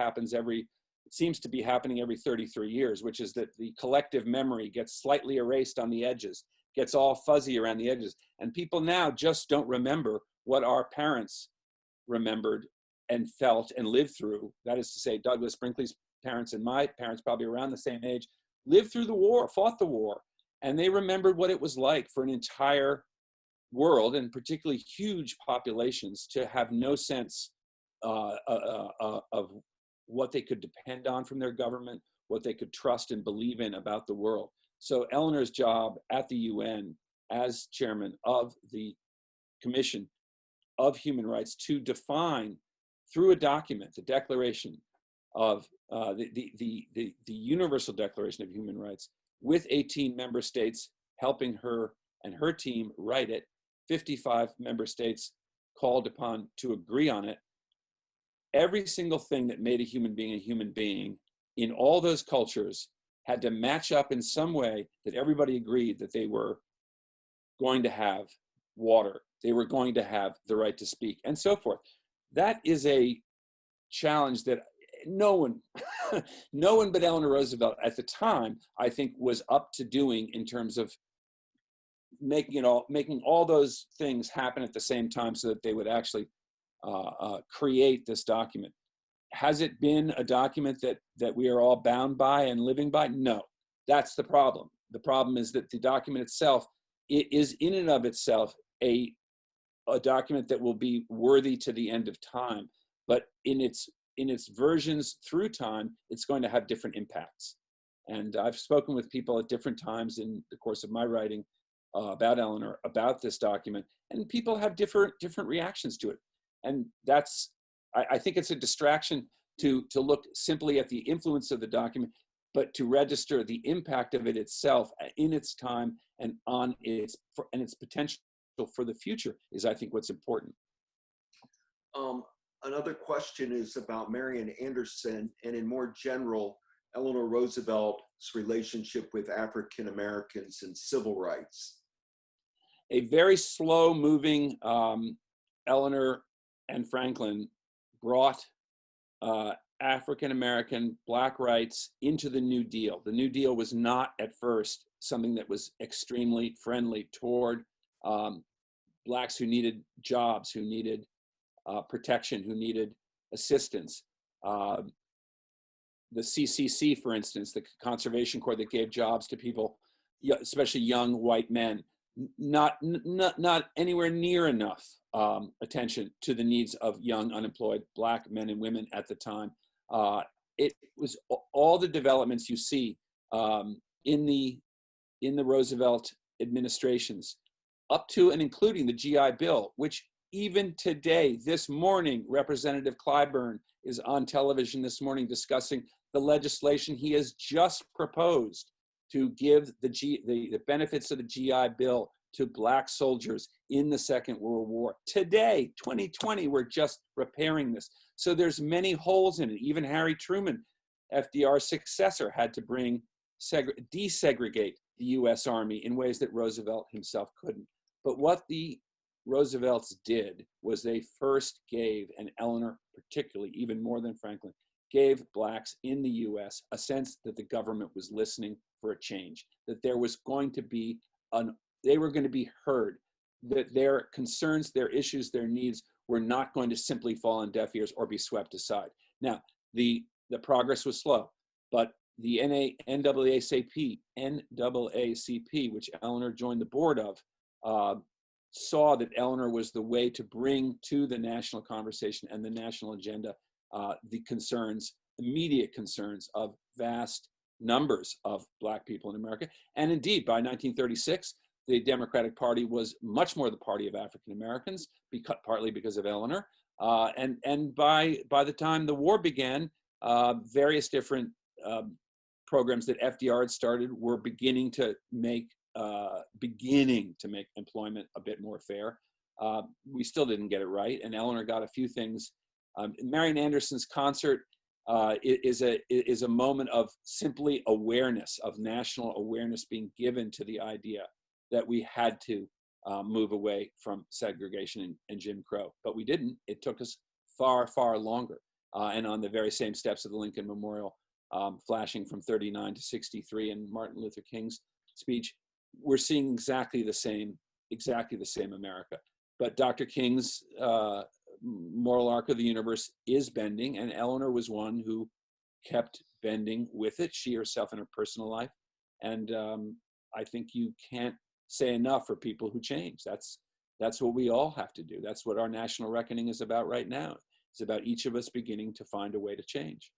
seems to be happening every 33 years, which is that the collective memory gets slightly erased on the edges, gets all fuzzy around the edges. And people now just don't remember what our parents remembered and felt and lived through. That is to say, Douglas Brinkley's parents and my parents, probably around the same age, lived through the war, fought the war, and they remembered what it was like for an entire world, and particularly huge populations, to have no sense of what they could depend on from their government, what they could trust and believe in about the world. So Eleanor's job at the UN as chairman of the Commission of Human Rights to define through a document, the Declaration of the Universal Declaration of Human Rights, with 18 member states helping her and her team write it, 55 member states called upon to agree on it. Every single thing that made a human being in all those cultures had to match up in some way that everybody agreed that they were going to have water, they were going to have the right to speak, and so forth. That is a challenge that no one but Eleanor Roosevelt at the time, I think, was up to doing in terms of making all those things happen at the same time so that they would actually create this document. Has it been a document that we are all bound by and living by? No, that's the problem. The problem is that the document itself, it is in and of itself a document that will be worthy to the end of time, but in its versions through time, it's going to have different impacts. And I've spoken with people at different times in the course of my writing about Eleanor, about this document, and people have different reactions to it. And I think it's a distraction to look simply at the influence of the document, but to register the impact of it itself in its time and on its potential for the future is, I think, what's important. Another question is about Marian Anderson, and in more general, Eleanor Roosevelt's relationship with African Americans and civil rights. A very slow-moving Eleanor and Franklin brought African American Black rights into the New Deal. The New Deal was not at first something that was extremely friendly toward Blacks who needed jobs, who needed protection, who needed assistance. The CCC, for instance, the Conservation Corps that gave jobs to people, especially young white men, not anywhere near enough attention to the needs of young unemployed Black men and women at the time. It was all the developments you see in the Roosevelt administrations, up to and including the GI Bill, which even today, this morning, Representative Clyburn is on television this morning discussing the legislation he has just proposed to give the benefits of the GI Bill to Black soldiers in the Second World War. Today, 2020, we're just repairing this. So there's many holes in it. Even Harry Truman, FDR's successor, had to desegregate the US Army in ways that Roosevelt himself couldn't. But what the Roosevelt's did was they first gave, and Eleanor particularly, even more than Franklin, gave blacks in the US a sense that the government was listening for a change, that there was going to be they were going to be heard, that their concerns, their issues, their needs were not going to simply fall on deaf ears or be swept aside. Now, the progress was slow, but the NAACP, which Eleanor joined the board of, saw that Eleanor was the way to bring to the national conversation and the national agenda the concerns, immediate concerns of vast numbers of black people in America. And indeed, by 1936, the Democratic Party was much more the party of African Americans, partly because of Eleanor. And by the time the war began, various different programs that FDR had started were beginning to make employment a bit more fair. We still didn't get it right, and Eleanor got a few things. Marian Anderson's concert is a moment of simply awareness, of national awareness being given to the idea that we had to move away from segregation and Jim Crow. But we didn't. It took us far, far longer. And on the very same steps of the Lincoln Memorial, flashing from 39 to 63 in Martin Luther King's speech, we're seeing exactly the same America. But Dr. King's moral arc of the universe is bending, and Eleanor was one who kept bending with it, she herself in her personal life. And I think you can't say enough for people who change. That's what we all have to do. That's what our national reckoning is about right now. It's about each of us beginning to find a way to change.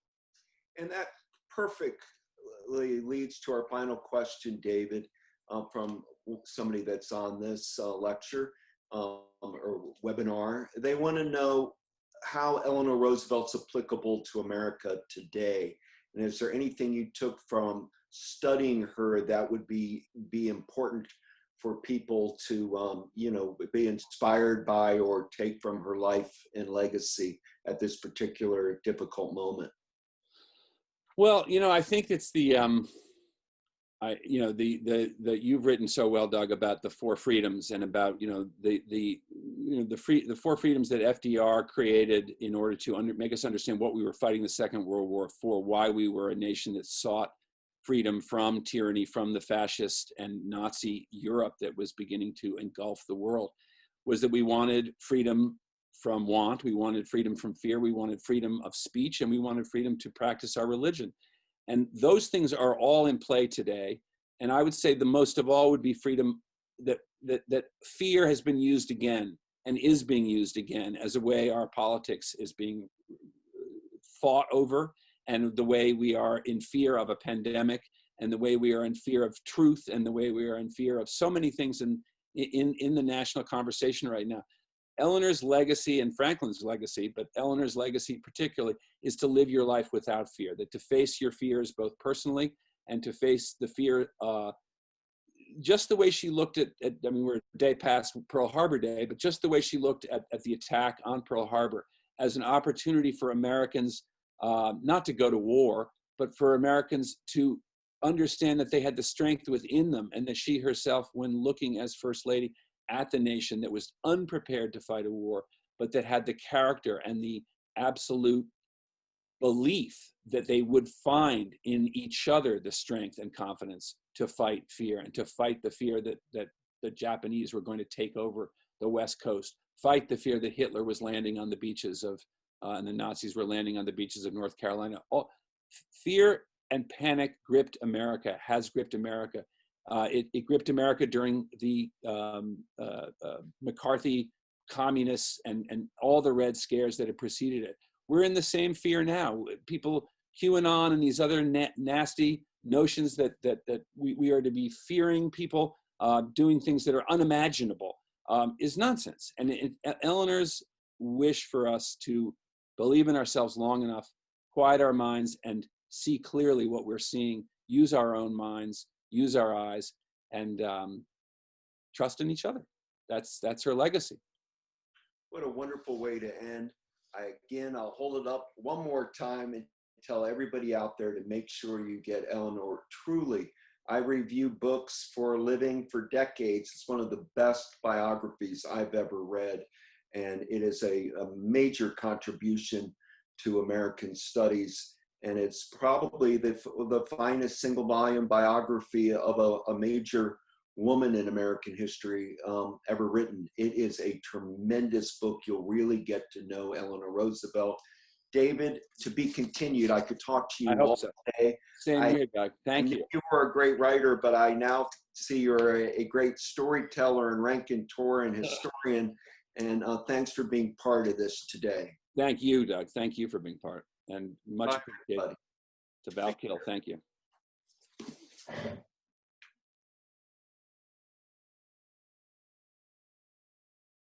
And that perfectly leads to our final question, David, from somebody that's on this lecture or webinar. They want to know how Eleanor Roosevelt's applicable to America today. And is there anything you took from studying her that would be important for people to, be inspired by or take from her life and legacy at this particular difficult moment? Well, I think it's you've written so well, Doug, about the four freedoms and about, the four freedoms that FDR created in order to make us understand what we were fighting the Second World War for, why we were a nation that sought freedom from tyranny, from the fascist and Nazi Europe that was beginning to engulf the world, was that we wanted freedom from want, we wanted freedom from fear, we wanted freedom of speech, and we wanted freedom to practice our religion. And those things are all in play today. And I would say the most of all would be freedom that fear has been used again and is being used again as a way our politics is being fought over, and the way we are in fear of a pandemic, and the way we are in fear of truth, and the way we are in fear of so many things in the national conversation right now. Eleanor's legacy and Franklin's legacy, but Eleanor's legacy particularly, is to live your life without fear, that to face your fears both personally and to face the fear, just the way she looked at we're a day past Pearl Harbor Day, but just the way she looked at the attack on Pearl Harbor as an opportunity for Americans not to go to war, but for Americans to understand that they had the strength within them, and that she herself, when looking as First Lady at the nation that was unprepared to fight a war, but that had the character and the absolute belief that they would find in each other the strength and confidence to fight fear, and to fight the fear that the Japanese were going to take over the West Coast, fight the fear that Hitler was landing on the beaches of, and the Nazis were landing on the beaches of North Carolina. Fear and panic gripped America, has gripped America. It gripped America during the McCarthy communists and all the Red Scares that had preceded it. We're in the same fear now. People, QAnon and these other nasty notions that we are to be fearing people doing things that are unimaginable is nonsense. And Eleanor's wish for us to believe in ourselves long enough, quiet our minds, and see clearly what we're seeing, use our own minds, use our eyes, and trust in each other. That's her legacy. What a wonderful way to end. I'll hold it up one more time and tell everybody out there to make sure you get Eleanor truly I review books for a living for decades. It's one of the best biographies I've ever read, and it is a major contribution to American studies. And it's probably the finest single volume biography of a major woman in American history ever written. It is a tremendous book. You'll really get to know Eleanor Roosevelt. David, to be continued. I could talk to you I hope all so. day. Same here, Doug. Thank you. You were a great writer, but I now see you're a great storyteller and raconteur and historian. And thanks for being part of this today. Thank you, Doug. Thank you for being part, and much Bye, appreciated. everybody. To Val Kill, thank you.